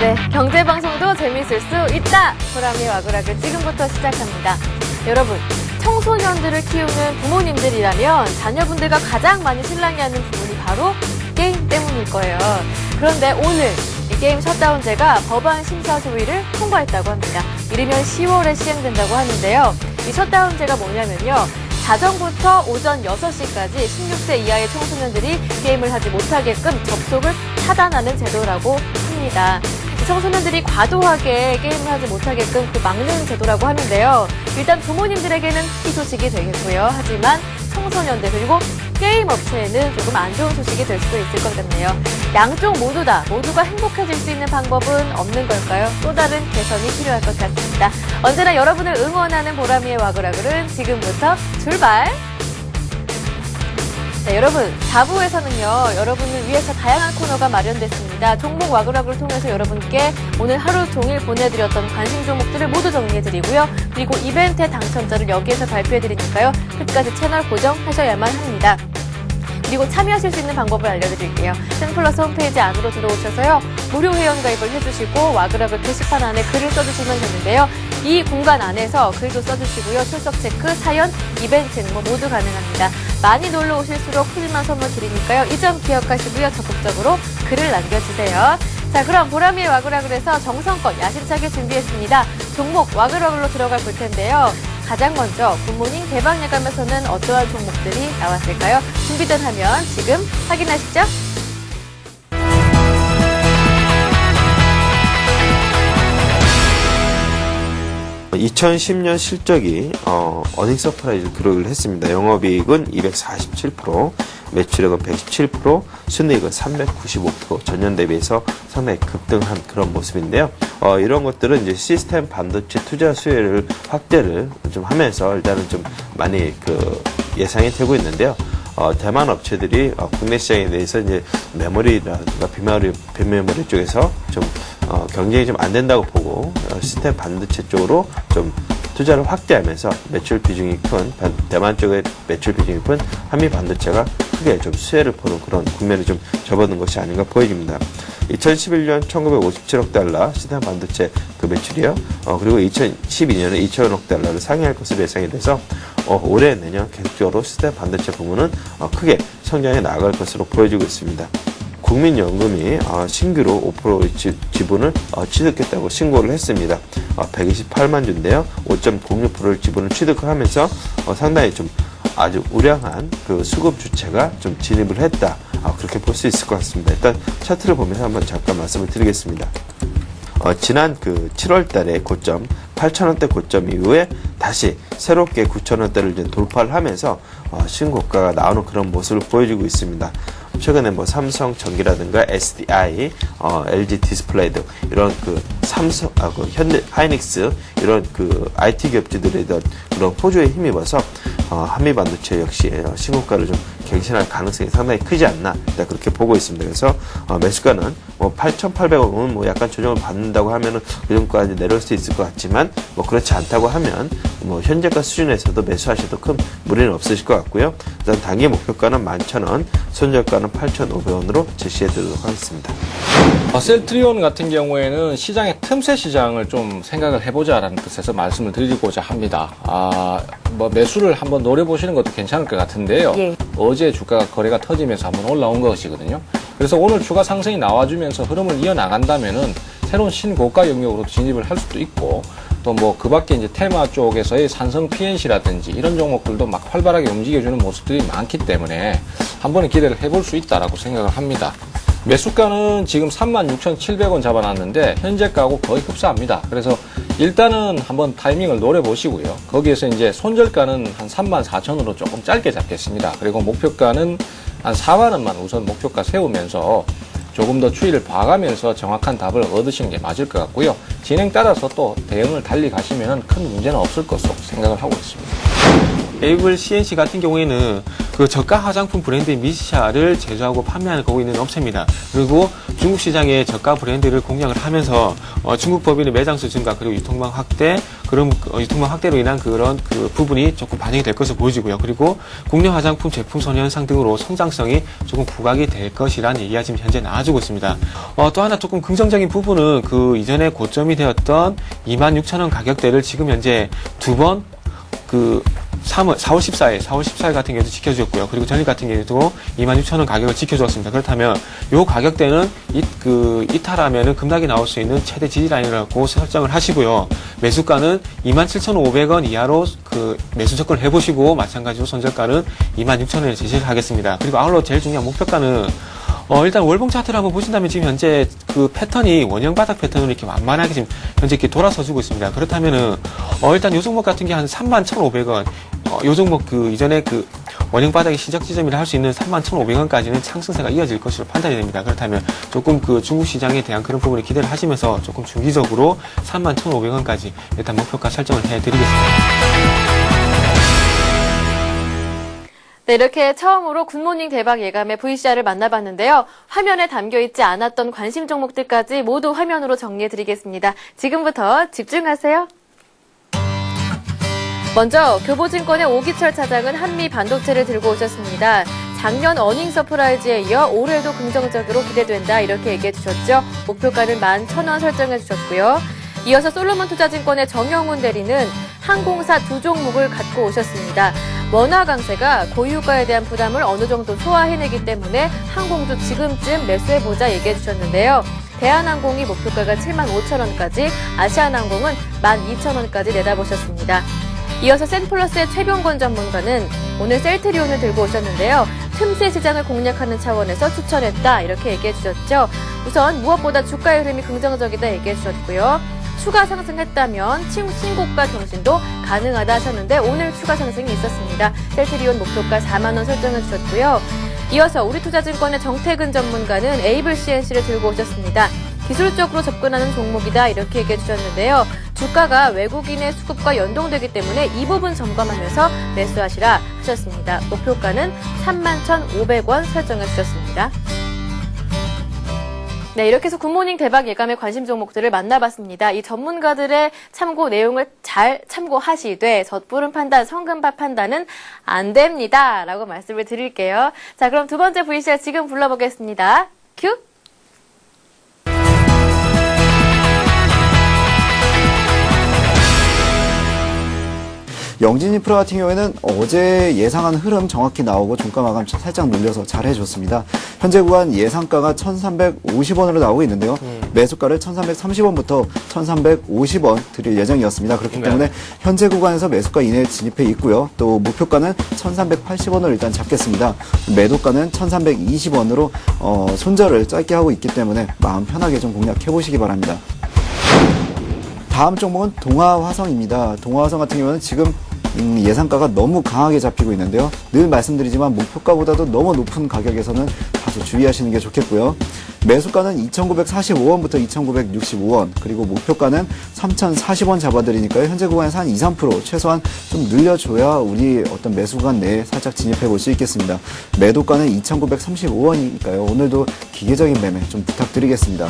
네, 경제방송도 재미있을 수 있다! 보람의 와그락을 지금부터 시작합니다. 여러분, 청소년들을 키우는 부모님들이라면 자녀분들과 가장 많이 실랑이하는 부분이 바로 게임 때문일 거예요. 그런데 오늘 이 게임 셧다운제가 법안 심사 소위를 통과했다고 합니다. 이르면 10월에 시행된다고 하는데요. 이 셧다운제가 뭐냐면요. 자정부터 오전 6시까지 16세 이하의 청소년들이 게임을 하지 못하게끔 접속을 차단하는 제도라고 합니다. 청소년들이 과도하게 게임을 하지 못하게끔 막는 제도라고 하는데요. 일단 부모님들에게는 희소식이 되겠고요. 하지만 청소년들 그리고 게임 업체에는 조금 안 좋은 소식이 될 수도 있을 것 같네요. 양쪽 모두가 행복해질 수 있는 방법은 없는 걸까요? 또 다른 개선이 필요할 것 같습니다. 언제나 여러분을 응원하는 보람이의 와그라글은 지금부터 출발! 네, 여러분, 4부에서는요, 여러분을 위해서 다양한 코너가 마련됐습니다. 종목 와그락을 통해서 여러분께 오늘 하루 종일 보내드렸던 관심 종목들을 모두 정리해드리고요. 그리고 이벤트의 당첨자를 여기에서 발표해드리니까요. 끝까지 채널 고정하셔야만 합니다. 그리고 참여하실 수 있는 방법을 알려드릴게요. 땡플러스 홈페이지 안으로 들어오셔서요. 무료 회원가입을 해주시고 와그락을 게시판 안에 글을 써주시면 되는데요. 이 공간 안에서 글도 써주시고요. 출석 체크, 사연, 이벤트 뭐 모두 가능합니다. 많이 놀러 오실수록 푸짐한 선물 드리니까요. 이 점 기억하시고요. 적극적으로 글을 남겨주세요. 자, 그럼 보람이의 와그락을해서 정성껏 야심차게 준비했습니다. 종목 와그락으로 들어가 볼 텐데요. 가장 먼저 굿모닝 대박 예감에서는 어떠한 종목들이 나왔을까요? 준비된 화면 지금 확인하시죠. 2010년 실적이 어닝 서프라이즈 기록을 했습니다. 영업이익은 247%, 매출액은 117%, 순이익은 395% 전년 대비해서 상당히 급등한 그런 모습인데요. 이런 것들은 이제 시스템 반도체 투자 수혜를 확대를 좀 하면서 일단은 좀 많이 예상이 되고 있는데요. 대만 업체들이 국내 시장에 대해서 이제 메모리라든가 빈메모리 쪽에서 좀 경쟁이 좀 안 된다고 보고 시스템 반도체 쪽으로 좀 투자를 확대하면서 매출 비중이 큰 대만 쪽의 매출 비중이 큰 한미 반도체가 크게 좀 수혜를 보는 그런 국면을 좀 접어든 것이 아닌가 보여집니다. 2011년 1957억 달러 시스템 반도체 그 매출이요. 그리고 2012년에 2천억 달러를 상회할 것으로 예상이 돼서 올해 내년 계속적으로 시스템 반도체 부문은 크게 성장해 나아갈 것으로 보여지고 있습니다. 국민연금이 신규로 5% 지분을 취득했다고 신고를 했습니다. 128만 주인데요. 5.06%를 지분을 취득하면서 상당히 좀 아주 우량한 그 수급 주체가 좀 진입을 했다. 그렇게 볼 수 있을 것 같습니다. 일단 차트를 보면서 한번 잠깐 말씀을 드리겠습니다. 지난 7월 달에 고점 8,000원대 고점 이후에 다시 새롭게 9,000원대를 이제 돌파를 하면서 신고가가 나오는 그런 모습을 보여주고 있습니다. 최근에 뭐 삼성 전기라든가 SDI, LG 디스플레이 등 이런 삼성, 현대 하이닉스 이런 IT 기업들에 대한 그런 호조에 힘입어서 한미 반도체 역시 신고가를 좀 갱신할 가능성이 상당히 크지 않나 그렇게 보고 있습니다. 그래서 매수가는 뭐 8,800원은 뭐 약간 조정을 받는다고 하면은 그 정도까지 내려올 수 있을 것 같지만 뭐 그렇지 않다고 하면 뭐 현재가 수준에서도 매수하셔도 큰 무리는 없으실 것 같고요. 일단 단기 목표가는 11,000원, 손절가는 8,500원으로 제시해드리도록 하겠습니다. 셀트리온 같은 경우에는 시장의 틈새 시장을 좀 생각을 해보자라는 뜻에서 말씀을 드리고자 합니다. 뭐 매수를 한번 노려보시는 것도 괜찮을 것 같은데요. 예. 어제 주가가 거래가 터지면서 한번 올라온 것이거든요. 그래서 오늘 추가 상승이 나와주면서 흐름을 이어나간다면은 새로운 신고가 영역으로 진입을 할 수도 있고 또 뭐 그 밖에 이제 테마 쪽에서의 산성 PNC라든지 이런 종목들도 막 활발하게 움직여주는 모습들이 많기 때문에 한번 기대를 해볼 수 있다라고 생각을 합니다. 매수가는 지금 36,700원 잡아놨는데 현재가하고 거의 흡사합니다. 그래서 일단은 한번 타이밍을 노려보시고요. 거기에서 이제 손절가는 한 34,000원으로 조금 짧게 잡겠습니다. 그리고 목표가는 한 4만원만 우선 목표가 세우면서 조금 더 추이를 봐가면서 정확한 답을 얻으시는 게 맞을 것 같고요. 진행 따라서 또 대응을 달리 가시면 큰 문제는 없을 것으로 생각을 하고 있습니다. 에이블 CNC 같은 경우에는 그 저가 화장품 브랜드인 미샤를 제조하고 판매하고 있는 업체입니다. 그리고 중국 시장의 저가 브랜드를 공략을 하면서 중국 법인의 매장수 증가 그리고 유통망 확대, 그런 유통망 확대로 인한 그런 그 부분이 조금 반영이 될 것으로 보여지고요. 그리고 국내 화장품 제품 선호 현상 등으로 성장성이 조금 부각이 될 것이라는 얘기가 지금 현재 나와주고 있습니다. 또 하나 조금 긍정적인 부분은 그 이전에 고점이 되었던 26,000원 가격대를 지금 현재 두 번 그 4월 14일 같은 경우도 지켜주었고요. 그리고 전일 같은 경우도 26,000원 가격을 지켜주었습니다. 그렇다면 요 가격대는 이탈하면은 급락이 나올 수 있는 최대 지지라인이라고 설정을 하시고요. 매수가는 27,500원 이하로 그 매수 접근을 해보시고 마찬가지로 손절가는 26,000원에 제시를 하겠습니다. 그리고 아울러 제일 중요한 목표가는 일단 월봉 차트를 한번 보신다면 지금 현재 그 패턴이 원형 바닥 패턴으로 이렇게 완만하게 지금 현재 이렇게 돌아서주고 있습니다. 그렇다면은 일단 요 종목 같은 게 한 31,500원, 요 종목 그 이전에 그 원형 바닥의 시작 지점이라 할 수 있는 31,500원까지는 상승세가 이어질 것으로 판단이 됩니다. 그렇다면 조금 그 중국 시장에 대한 그런 부분을 기대를 하시면서 조금 중기적으로 31,500원까지 일단 목표가 설정을 해드리겠습니다. 네, 이렇게 처음으로 굿모닝 대박 예감의 VCR을 만나봤는데요. 화면에 담겨있지 않았던 관심 종목들까지 모두 화면으로 정리해드리겠습니다. 지금부터 집중하세요. 먼저 교보증권의 오기철 차장은 한미 반도체를 들고 오셨습니다. 작년 어닝 서프라이즈에 이어 올해도 긍정적으로 기대된다 이렇게 얘기해 주셨죠. 목표가는 11,000원 설정해 주셨고요. 이어서 솔로몬 투자증권의 정영훈 대리는 항공사 두 종목을 갖고 오셨습니다. 원화 강세가 고유가에 대한 부담을 어느 정도 소화해내기 때문에 항공주 지금쯤 매수해보자 얘기해 주셨는데요. 대한항공이 목표가가 75,000원까지, 아시아나항공은 12,000원까지 내다보셨습니다. 이어서 센플러스의 최병건 전문가는 오늘 셀트리온을 들고 오셨는데요. 틈새 시장을 공략하는 차원에서 추천했다 이렇게 얘기해 주셨죠. 우선 무엇보다 주가의 흐름이 긍정적이다 얘기해 주셨고요. 추가 상승했다면 신고가 경신도 가능하다 하셨는데 오늘 추가 상승이 있었습니다. 셀트리온 목표가 4만 원 설정해 주셨고요. 이어서 우리투자증권의 정태근 전문가는 에이블 CNC를 들고 오셨습니다. 기술적으로 접근하는 종목이다 이렇게 얘기해 주셨는데요. 주가가 외국인의 수급과 연동되기 때문에 이 부분 점검하면서 매수하시라 하셨습니다. 목표가는 31,500원 설정해 주셨습니다. 네, 이렇게 해서 굿모닝 대박 예감의 관심 종목들을 만나봤습니다. 이 전문가들의 참고 내용을 잘 참고하시되 섣부른 판단, 성금밥 판단은 안 됩니다. 라고 말씀을 드릴게요. 자, 그럼 두 번째 VCR 지금 불러보겠습니다. 큐! 영진인프라 같은 경우에는 어제 예상한 흐름 정확히 나오고 종가 마감 살짝 눌려서 잘 해줬습니다. 현재 구간 예상가가 1,350원으로 나오고 있는데요. 매수가를 1,330원부터 1,350원 드릴 예정이었습니다. 그렇기 때문에 현재 구간에서 매수가 이내에 진입해 있고요. 또 목표가는 1,380원을 일단 잡겠습니다. 매도가는 1,320원으로 손절을 짧게 하고 있기 때문에 마음 편하게 좀 공략해 보시기 바랍니다. 다음 종목은 동아화성입니다. 동아화성 같은 경우는 지금 예상가가 너무 강하게 잡히고 있는데요. 늘 말씀드리지만 목표가보다도 너무 높은 가격에서는 다소 주의하시는 게 좋겠고요. 매수가는 2,945원부터 2,965원, 그리고 목표가는 3,040원 잡아드리니까요. 현재 구간에서 한 2, 3% 최소한 좀 늘려줘야 우리 어떤 매수 구간 내에 살짝 진입해 볼 수 있겠습니다. 매도가는 2,935원이니까요. 오늘도 기계적인 매매 좀 부탁드리겠습니다.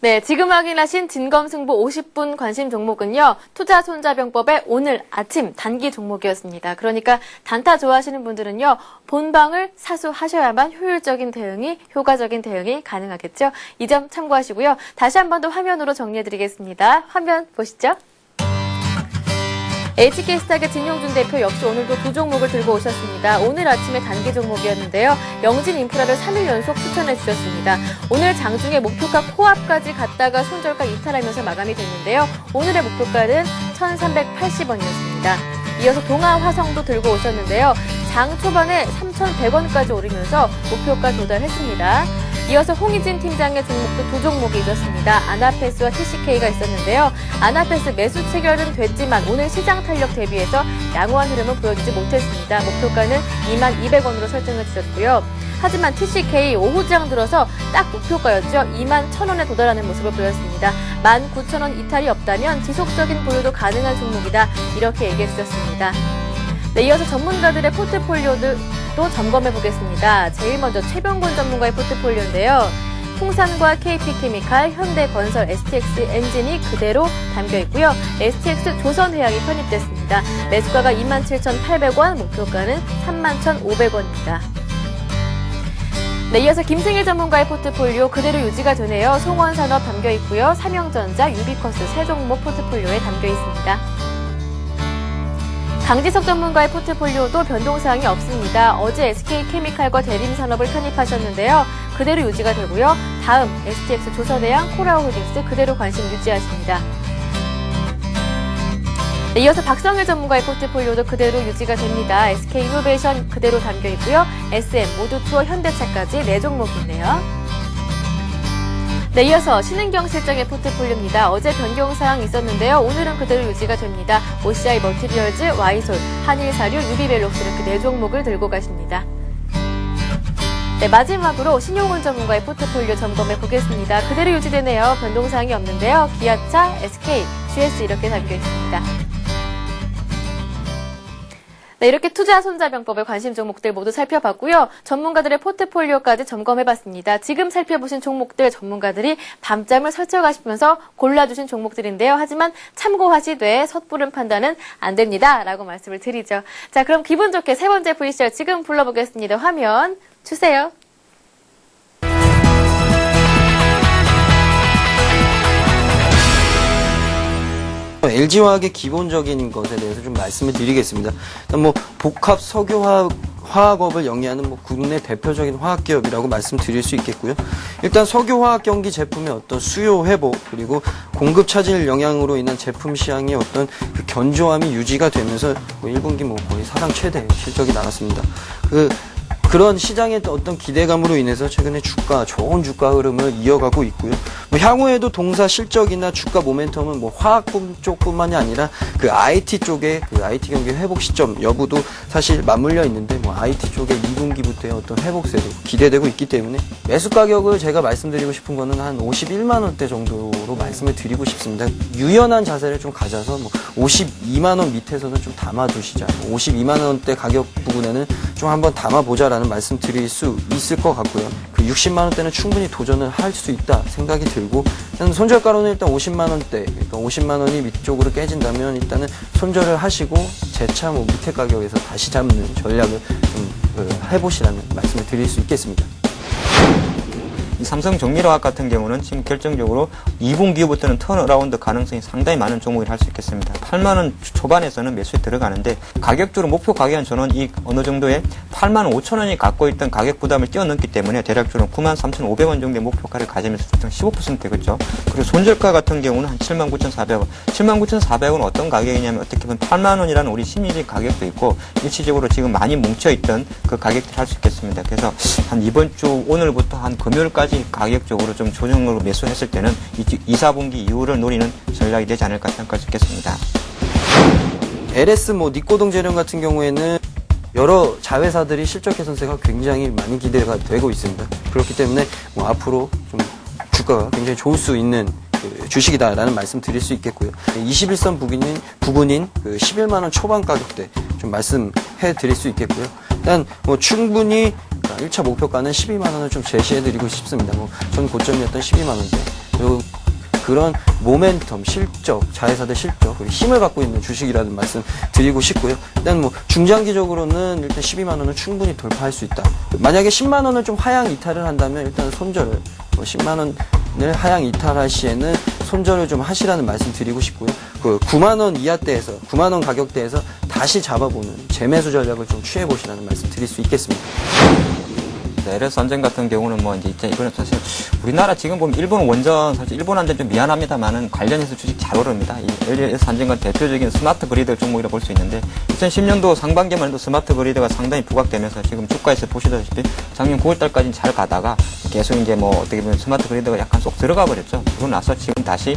네, 지금 확인하신 진검승부 50분 관심 종목은요. 투자손자병법의 오늘 아침 단기 종목이었습니다. 그러니까 단타 좋아하시는 분들은요. 본방을 사수하셔야만 효과적인 대응이 가능하겠죠. 이 점 참고하시고요. 다시 한 번 더 화면으로 정리해드리겠습니다. 화면 보시죠. HK스탁의 진용준 대표 역시 오늘도 두 종목을 들고 오셨습니다. 오늘 아침에 단기 종목이었는데요. 영진인프라를 3일 연속 추천해 주셨습니다. 오늘 장중에 목표가 코앞까지 갔다가 손절가 이탈하면서 마감이 됐는데요. 오늘의 목표가는 1,380원이었습니다. 이어서 동아화성도 들고 오셨는데요. 장 초반에 3,100원까지 오르면서 목표가 도달했습니다. 이어서 홍희진 팀장의 종목도 두 종목이 있었습니다. 아나페스와 TCK가 있었는데요. 아나페스 매수 체결은 됐지만 오늘 시장 탄력 대비해서 양호한 흐름을 보여주지 못했습니다. 목표가는 22,200원으로 설정해 주셨고요. 하지만 TCK 오후장 들어서 딱 목표가였죠. 21,000원에 도달하는 모습을 보였습니다. 19,000원 이탈이 없다면 지속적인 보유도 가능한 종목이다. 이렇게 얘기해 주셨습니다. 네, 이어서 전문가들의 포트폴리오도 점검해 보겠습니다. 제일 먼저 최병곤 전문가의 포트폴리오인데요. 풍산과 KP케미칼, 현대건설, STX 엔진이 그대로 담겨 있고요. STX 조선해양이 편입됐습니다. 매수가가 27,800원, 목표가는 31,500원입니다. 네, 이어서 김승일 전문가의 포트폴리오 그대로 유지가 되네요. 송원산업 담겨 있고요. 삼형전자, 유비커스 세 종목 포트폴리오에 담겨 있습니다. 강지석 전문가의 포트폴리오도 변동사항이 없습니다. 어제 SK케미칼과 대림산업을 편입하셨는데요. 그대로 유지가 되고요. 다음 STX 조선해양, 코라홀딩스 그대로 관심 유지하십니다. 네, 이어서 박성일 전문가의 포트폴리오도 그대로 유지가 됩니다. SK이노베이션 그대로 담겨 있고요. SM, 모두투어, 현대차까지 4종목이 있네요. 네, 이어서 신은경 실장의 포트폴리오입니다. 어제 변경사항 있었는데요. 오늘은 그대로 유지가 됩니다. OCI 머티리얼즈, 와이솔, 한일사료, 유비벨록스 이렇게 4종목을 들고 가십니다. 네, 마지막으로 신용훈 전문가의 포트폴리오 점검해 보겠습니다. 그대로 유지되네요. 변동사항이 없는데요. 기아차, SK, GS 이렇게 담겨 있습니다. 네, 이렇게 투자 손자병법의 관심 종목들 모두 살펴봤고요. 전문가들의 포트폴리오까지 점검해봤습니다. 지금 살펴보신 종목들 전문가들이 밤잠을 설쳐가시면서 골라주신 종목들인데요. 하지만 참고하시되 섣부른 판단은 안 됩니다. 라고 말씀을 드리죠. 자, 그럼 기분 좋게 세 번째 VCR 지금 불러보겠습니다. 화면 주세요. LG화학의 기본적인 것에 대해서 좀 말씀을 드리겠습니다. 일단 뭐 복합 석유화학업을 영위하는 뭐 국내 대표적인 화학기업이라고 말씀드릴 수 있겠고요. 일단 석유화학 경기 제품의 어떤 수요 회복 그리고 공급 차질 영향으로 인한 제품 시장의 어떤 그 견조함이 유지가 되면서 뭐 1분기 뭐 거의 사상 최대 실적이 나왔습니다. 그런 시장의 어떤 기대감으로 인해서 최근에 좋은 주가 흐름을 이어가고 있고요. 뭐 향후에도 동사 실적이나 주가 모멘텀은 뭐 화학 쪽뿐만이 아니라 그 IT 쪽의 그 IT 경기 회복 시점 여부도 사실 맞물려 있는데 뭐 IT 쪽의 2분기부터의 어떤 회복세도 기대되고 있기 때문에 매수 가격을 제가 말씀드리고 싶은 거는 한 51만 원대 정도로 말씀을 드리고 싶습니다. 유연한 자세를 좀 가져서 뭐 52만 원 밑에서는 좀 담아두시자. 52만 원대 가격 부분에는 좀 한번 담아보자라는 말씀 드릴 수 있을 것 같고요. 그 60만 원대는 충분히 도전을 할 수 있다 생각이 들고 일단 손절가로는 일단 50만 원대, 그러니까 50만 원이 밑쪽으로 깨진다면 일단은 손절을 하시고 재차 뭐 밑에 가격에서 다시 잡는 전략을 좀 해보시라는 말씀을 드릴 수 있겠습니다. 이 삼성정밀화학 같은 경우는 지금 결정적으로 2분기 이후부터는 턴어라운드 가능성이 상당히 많은 종목이라 할 수 있겠습니다. 8만 원 초반에서는 매수에 들어가는데 가격적으로 목표 가격은 저는 이 어느 정도의 8만 5천 원이 갖고 있던 가격 부담을 뛰어넘기 때문에 대략적으로 9만 3,500원 정도의 목표가를 가지면서 15% 되겠죠. 그리고 손절가 같은 경우는 한 7만 9,400원. 7만 9,400원은 어떤 가격이냐면 어떻게 보면 8만 원이라는 우리 심리적 가격도 있고 일시적으로 지금 많이 뭉쳐있던 그 가격들 할 수 있겠습니다. 그래서 한 이번 주 오늘부터 한 금요일까지 가격적으로 좀 조정으로 매수했을 때는 2, 4분기 이후를 노리는 전략이 되지 않을까 생각할 수 있겠습니다. LS 뭐 니코동 재련 같은 경우에는 여러 자회사들이 실적 개선세가 굉장히 많이 기대가 되고 있습니다. 그렇기 때문에 뭐 앞으로 좀 주가가 굉장히 좋을 수 있는 주식이다라는 말씀 드릴 수 있겠고요. 21선 부근인 그 11만 원 초반 가격대 좀 말씀해 드릴 수 있겠고요. 일단 뭐 충분히 1차 목표가는 12만 원을 좀 제시해드리고 싶습니다. 뭐 전 고점이었던 12만 원대. 그리고 그런 모멘텀, 실적, 자회사들 실적, 그리고 힘을 갖고 있는 주식이라는 말씀 드리고 싶고요. 일단 뭐 중장기적으로는 일단 12만 원은 충분히 돌파할 수 있다. 만약에 10만 원을 좀 하향 이탈을 한다면 일단 손절을 10만 원을 하향 이탈할 시에는 손절을 좀 하시라는 말씀 드리고 싶고요. 그 9만 원 이하대에서 9만 원 가격대에서 다시 잡아보는 재매수 전략을 좀 취해 보시라는 말씀 드릴 수 있겠습니다. 있습니다. LS 환전 같은 경우는 뭐 이제 이거는 사실 우리나라 지금 보면 일본 원전 사실 일본한테 좀 미안합니다만은 관련해서 주식 잘 오릅니다. 이 LS 환전과 대표적인 스마트 그리드 종목이라고 볼 수 있는데 2010년도 상반기만 해도 스마트 그리드가 상당히 부각되면서 지금 주가에서 보시다시피 작년 9월달까지는 잘 가다가 계속 이제 뭐 어떻게 보면 스마트 그리드가 약간 쏙 들어가 버렸죠. 그러고 나서 지금 다시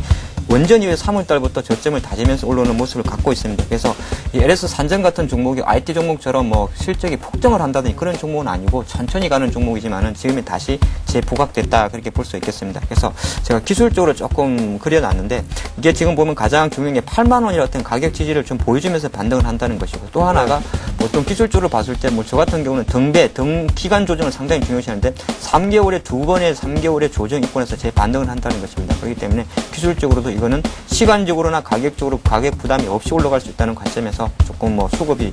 원전 이후에 3월달부터 저점을 다지면서 올라오는 모습을 갖고 있습니다. 그래서 이 LS 산전 같은 종목이 IT 종목처럼 뭐 실적이 폭등을 한다든지 그런 종목은 아니고 천천히 가는 종목이지만은 지금이 다시 재부각됐다 그렇게 볼 수 있겠습니다. 그래서 제가 기술적으로 조금 그려놨는데 이게 지금 보면 가장 중요한 게 8만 원이라는 어떤 가격 지지를 좀 보여주면서 반등을 한다는 것이고 또 하나가 보통 기술적으로 봤을 때 뭐 저 같은 경우는 등 기간 조정을 상당히 중요시하는데 3개월에 2번의 3개월의 조정 이권에서 재반등을 한다는 것입니다. 그렇기 때문에 기술적으로도 이거는 시간적으로나 가격적으로 가격 부담이 없이 올라갈 수 있다는 관점에서 조금 뭐 수급이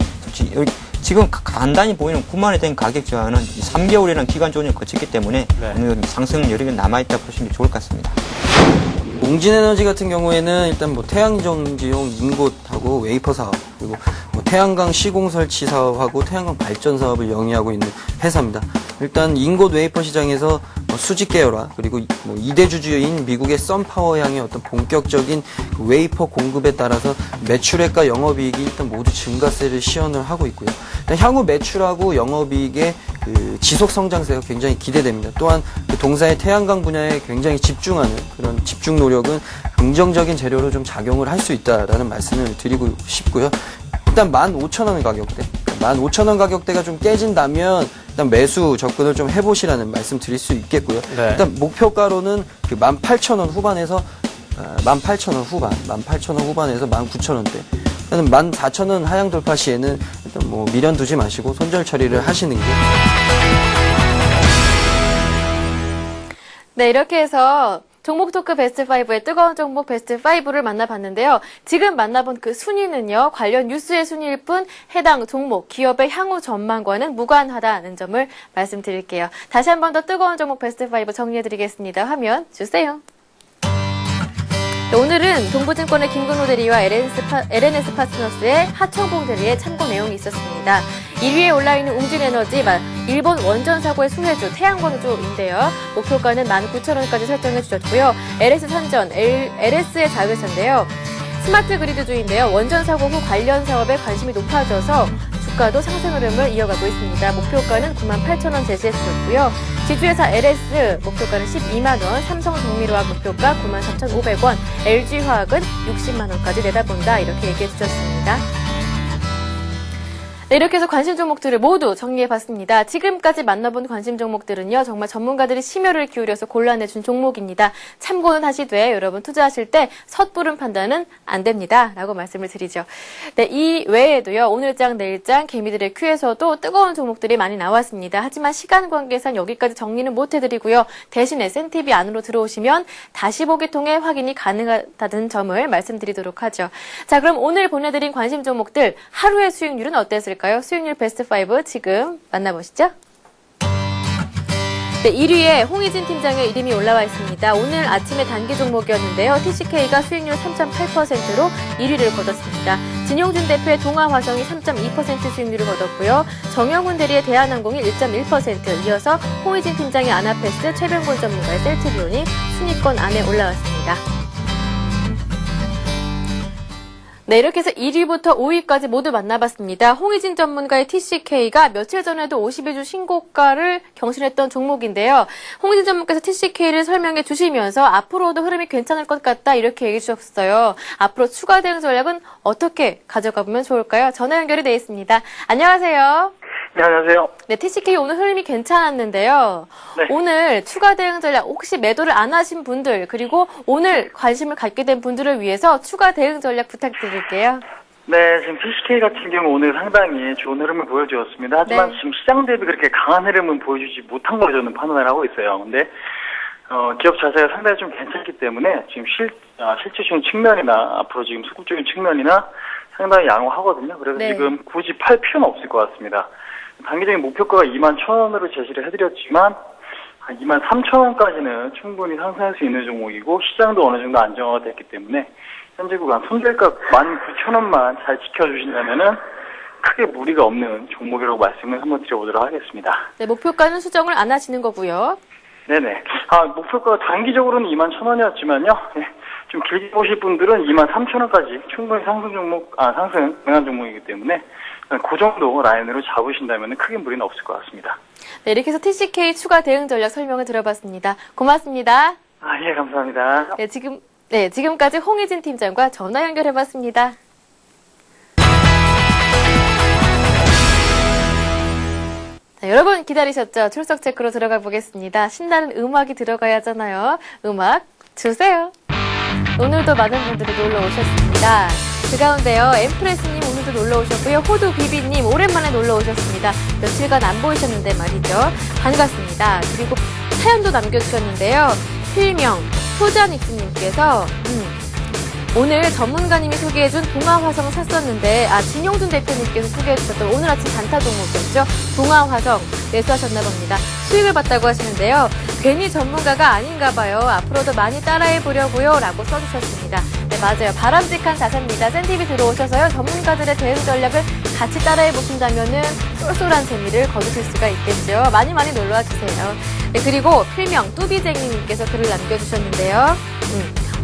지금 간단히 보이는 9만 원에 대한 가격 저하는 3개월이라는 기간 조정을 거쳤기 때문에 어느 정도 상승 여력이 남아있다 보시는 게 좋을 것 같습니다. 웅진에너지 같은 경우에는 일단 뭐 태양정지용 인곳하고 웨이퍼 사업 그리고 뭐 태양광 시공 설치 사업하고 태양광 발전 사업을 영위하고 있는 회사입니다. 일단 인곳 웨이퍼 시장에서 수직 계열화 그리고 뭐 2대 주주인 미국의 썬파워 향의 어떤 본격적인 그 웨이퍼 공급에 따라서 매출액과 영업이익이 일단 모두 증가세를 시현을 하고 있고요. 향후 매출하고 영업이익의 그 지속 성장세가 굉장히 기대됩니다. 또한 그 동사의 태양광 분야에 굉장히 집중하는 그런 집중 노력은 긍정적인 재료로 좀 작용을 할 수 있다라는 말씀을 드리고 싶고요. 일단 15,000원 가격대, 15,000원 가격대가 좀 깨진다면 일단 매수 접근을 좀 해보시라는 말씀 드릴 수 있겠고요. 네. 일단 목표가로는 그 18,000원 후반에서 18,000원 후반, 18,000원 후반에서 19,000원대. 일단은 14,000원 하향 돌파 시에는 일단 뭐 미련 두지 마시고 손절 처리를 하시는 게. 네, 이렇게 해서 종목 토크 베스트 5의 뜨거운 종목 베스트 5를 만나봤는데요. 지금 만나본 그 순위는요, 관련 뉴스의 순위일 뿐 해당 종목, 기업의 향후 전망과는 무관하다는 점을 말씀드릴게요. 다시 한 번 더 뜨거운 종목 베스트 5 정리해드리겠습니다. 화면 주세요. 네, 오늘은 동부증권의 김근호 대리와 LNS 파트너스의 하청봉 대리의 참고 내용이 있었습니다. 1위에 올라있는 웅진에너지, 일본 원전 사고의 수혜주, 태양광주인데요. 목표가는 19,000원까지 설정해 주셨고요. LS 산전, LS의 자회사인데요. 스마트 그리드주인데요. 원전 사고 후 관련 사업에 관심이 높아져서 주가도 상승 흐름을 이어가고 있습니다. 목표가는 98,000원 제시했었고요. 지주회사 LS 목표가는 12만 원, 삼성정밀화학 목표가 93,500원, LG화학은 60만 원까지 내다본다 이렇게 얘기해 주셨습니다. 네, 이렇게 해서 관심 종목들을 모두 정리해봤습니다. 지금까지 만나본 관심 종목들은요, 정말 전문가들이 심혈을 기울여서 골라내준 종목입니다. 참고는 하시되 여러분 투자하실 때 섣부른 판단은 안 됩니다. 라고 말씀을 드리죠. 네, 이 외에도요, 오늘장, 내일장, 개미들의 큐에서도 뜨거운 종목들이 많이 나왔습니다. 하지만 시간 관계상 여기까지 정리는 못해드리고요. 대신에 센TV 안으로 들어오시면 다시 보기 통해 확인이 가능하다는 점을 말씀드리도록 하죠. 자, 그럼 오늘 보내드린 관심 종목들 하루의 수익률은 어땠을까요? 수익률 베스트 5 지금 만나보시죠. 네, 1위에 홍희진 팀장의 이름이 올라와 있습니다. 오늘 아침에 단기 종목이었는데요. TCK가 수익률 3.8%로 1위를 거뒀습니다. 진용준 대표의 동아화성이 3.2% 수익률을 거뒀고요. 정영훈 대리의 대한항공이 1.1%, 이어서 홍희진 팀장의 아나페스, 최병곤 전문가의 셀트리온이 순위권 안에 올라왔습니다. 네, 이렇게 해서 1위부터 5위까지 모두 만나봤습니다. 홍희진 전문가의 TCK가 며칠 전에도 52주 신고가를 경신했던 종목인데요. 홍희진 전문가께서 TCK를 설명해 주시면서 앞으로도 흐름이 괜찮을 것 같다 이렇게 얘기해 주셨어요. 앞으로 추가 대응 전략은 어떻게 가져가 보면 좋을까요? 전화 연결이 되어 있습니다. 안녕하세요. 네, 안녕하세요. 네, TCK 오늘 흐름이 괜찮았는데요. 네. 오늘 추가 대응 전략 혹시 매도를 안 하신 분들 그리고 오늘 관심을 갖게 된 분들을 위해서 추가 대응 전략 부탁드릴게요. 네, 지금 TCK 같은 경우 오늘 상당히 좋은 흐름을 보여주었습니다. 하지만 네. 지금 시장 대비 그렇게 강한 흐름은 보여주지 못한 걸로 저는 판단을 하고 있어요. 근데 기업 자세가 상당히 좀 괜찮기 때문에 지금 실질적인 측면이나 앞으로 지금 수급적인 측면이나 상당히 양호하거든요. 그래서 네. 지금 굳이 팔 필요는 없을 것 같습니다. 단기적인 목표가가 21,000원으로 제시를 해드렸지만 23,000원까지는 충분히 상승할 수 있는 종목이고 시장도 어느 정도 안정화가 됐기 때문에 현재 구간 손절가 19,000원만 잘 지켜주신다면은 크게 무리가 없는 종목이라고 말씀을 한번 드려보도록 하겠습니다. 네, 목표가는 수정을 안 하시는 거고요. 네네. 목표가 단기적으로는 21,000원이었지만요. 좀 길게 보실 분들은 23,000원까지 충분히 상승 가능한 종목이기 때문에 그 정도 라인으로 잡으신다면 크게 무리는 없을 것 같습니다. 네, 이렇게 해서 TCK 추가 대응 전략 설명을 들어봤습니다. 고맙습니다. 예, 감사합니다. 네, 지금까지 홍희진 팀장과 전화 연결해봤습니다. 자, 여러분 기다리셨죠? 출석 체크로 들어가 보겠습니다. 신나는 음악이 들어가야 하잖아요. 음악 주세요. 오늘도 많은 분들이 놀러 오셨습니다. 그 가운데요, 엠프레스님 오늘도 놀러 오셨고요. 호두 비비님 오랜만에 놀러 오셨습니다. 며칠간 안 보이셨는데 말이죠. 반갑습니다. 그리고 사연도 남겨주셨는데요. 필명 효자닉스님께서 오늘 전문가님이 소개해준 동아화성 샀었는데 진용준 대표님께서 소개해주셨던 오늘 아침 단타 종목이었죠. 동아화성 매수하셨나 봅니다. 수익을 봤다고 하시는데요. 괜히 전문가가 아닌가 봐요. 앞으로도 많이 따라해보려고요 라고 써주셨습니다. 네, 맞아요. 바람직한 자세입니다. 센티비 들어오셔서요. 전문가들의 대응 전략을 같이 따라해보신다면은 쏠쏠한 재미를 거두실 수가 있겠죠. 많이 놀러와 주세요. 네, 그리고 필명 뚜비쟁이님께서 글을 남겨주셨는데요.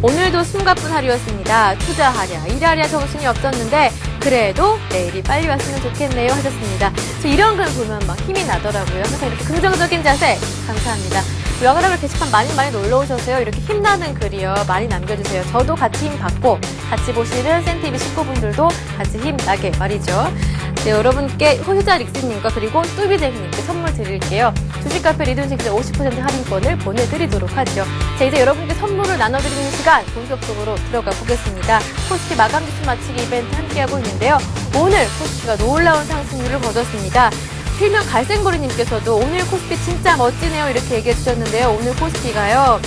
오늘도 숨가쁜 하루였습니다. 투자하랴 일하랴 정신이 없었는데 그래도 내일이 빨리 왔으면 좋겠네요 하셨습니다. 저 이런 글 보면 막 힘이 나더라고요. 항상 이렇게 긍정적인 자세 감사합니다. 와그라글 게시판 많이 놀러 오셔서요. 이렇게 힘나는 글이요 많이 남겨주세요. 저도 같이 힘 받고 같이 보시는 센티비 식구분들도 같이 힘나게 말이죠. 네, 여러분께 호유자 릭스님과 그리고 뚜비쟁이님께 선물 드릴게요. 주식카페 리듬식스 50% 할인권을 보내드리도록 하죠. 자, 이제 여러분께 선물을 나눠드리는 시간 본격적으로 들어가 보겠습니다. 코스피 마감지수 맞추기 이벤트 함께하고 있는데요. 오늘 코스피가 놀라운 상승률을 거뒀습니다. 필명 갈생고리님께서도 오늘 코스피 진짜 멋지네요 이렇게 얘기해 주셨는데요. 오늘 코스피가요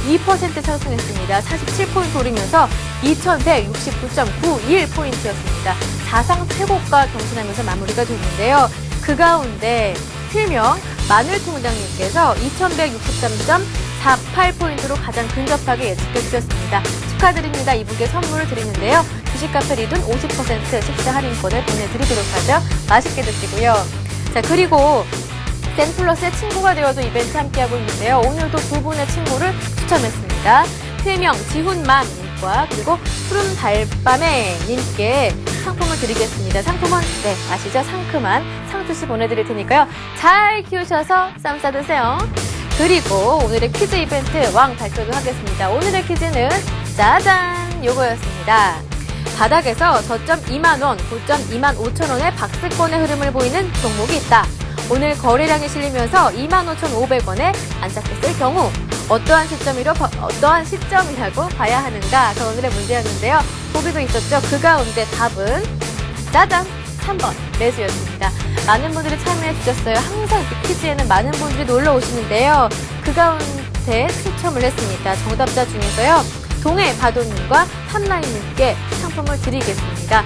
2% 상승했습니다. 47포인트 오르면서 2169.91포인트였습니다. 사상 최고가 경신하면서 마무리가 됐는데요. 그 가운데 필명 마늘통장님께서 2163.48포인트로 가장 근접하게 예측해 주셨습니다. 축하드립니다. 이분께 선물을 드리는데요. 주식카페 리든 50% 식사 할인권을 보내드리도록 하죠. 맛있게 드시고요. 자, 그리고 센플러스의 친구가 되어줘 이벤트 함께하고 있는데요. 오늘도 두 분의 친구를 추첨했습니다. 필명 지훈맘님과 그리고 푸른달밤에님께 상품을 드리겠습니다. 상품은 네 아시죠? 상큼한 상추씨 보내드릴 테니까요. 잘 키우셔서 쌈 싸드세요. 그리고 오늘의 퀴즈 이벤트 왕 발표도 하겠습니다. 오늘의 퀴즈는 짜잔 요거였습니다. 바닥에서 저점 2만원, 고점 25,000원의 박스권의 흐름을 보이는 종목이 있다. 오늘 거래량이 실리면서 25,500원에 안착했을 경우 어떠한 시점이라고 봐야 하는가? 저 오늘의 문제였는데요. 보기도 있었죠. 그 가운데 답은 짜잔! 3번 매수였습니다. 많은 분들이 참여해 주셨어요. 항상 이렇게 퀴즈에는 많은 분들이 놀러 오시는데요. 그 가운데 추첨을 했습니다. 정답자 중에서요. 동해 바도님과 탐라인님께 상품을 드리겠습니다.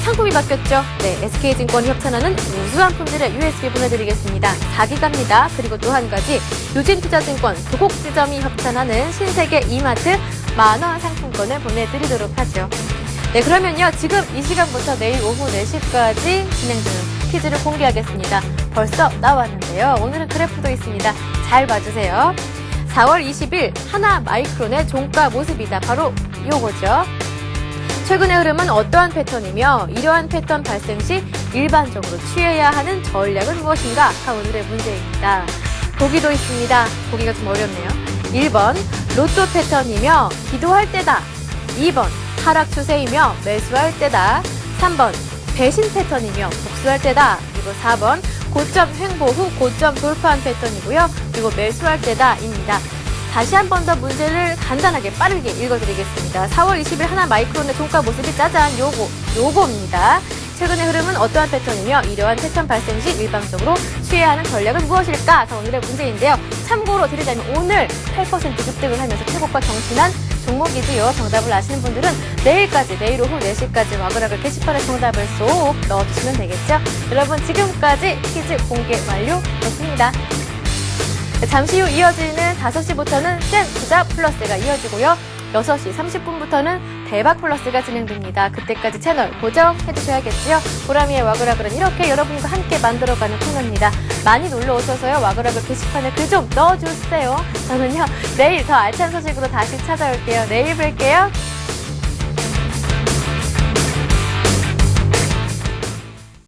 상품이 바뀌었죠? 네, SK증권이 협찬하는 우수한 품들을 USB 보내드리겠습니다. 4기가입니다. 그리고 또 한 가지 유진투자증권 도곡지점이 협찬하는 신세계 이마트 만원 상품권을 보내드리도록 하죠. 네, 그러면요. 지금 이 시간부터 내일 오후 4시까지 진행되는 퀴즈를 공개하겠습니다. 벌써 나왔는데요. 오늘은 그래프도 있습니다. 잘 봐주세요. 4월 20일 하나마이크론의 종가 모습이다. 바로 요거죠. 최근의 흐름은 어떠한 패턴이며 이러한 패턴 발생 시 일반적으로 취해야 하는 전략은 무엇인가? 오늘의 문제입니다. 보기도 있습니다. 보기가 좀 어렵네요. 1번 로또 패턴이며 기도할 때다. 2번 하락 추세이며 매수할 때다. 3번 배신 패턴이며 복수할 때다. 그리고 4번 고점 횡보 후 고점 돌파한 패턴이고요. 그리고 매수할 때다입니다. 다시 한 번 더 문제를 간단하게 빠르게 읽어드리겠습니다. 4월 20일 하나마이크론의 종가 모습이 짜잔 요거입니다. 최근의 흐름은 어떠한 패턴이며 이러한 패턴 발생 시 일방적으로 취해야 하는 전략은 무엇일까? 오늘의 문제인데요. 참고로 드리자면 오늘 8% 급등을 하면서 최고가 경신한 종목이지요. 정답을 아시는 분들은 내일 오후 4시까지 와그라글 게시판에 정답을 쏙 넣어주시면 되겠죠. 여러분 지금까지 퀴즈 공개 완료됐습니다. 잠시 후 이어지는 5시부터는 센 투자 플러스가 이어지고요. 6시 30분부터는 대박 플러스가 진행됩니다. 그때까지 채널 고정해 주셔야겠고요. 보람이의 와그라글은 이렇게 여러분과 함께 만들어가는 코너입니다. 많이 놀러 오셔서요. 와그라글 게시판에 글 좀 넣어주세요. 저는요, 내일 더 알찬 소식으로 다시 찾아올게요. 내일 뵐게요.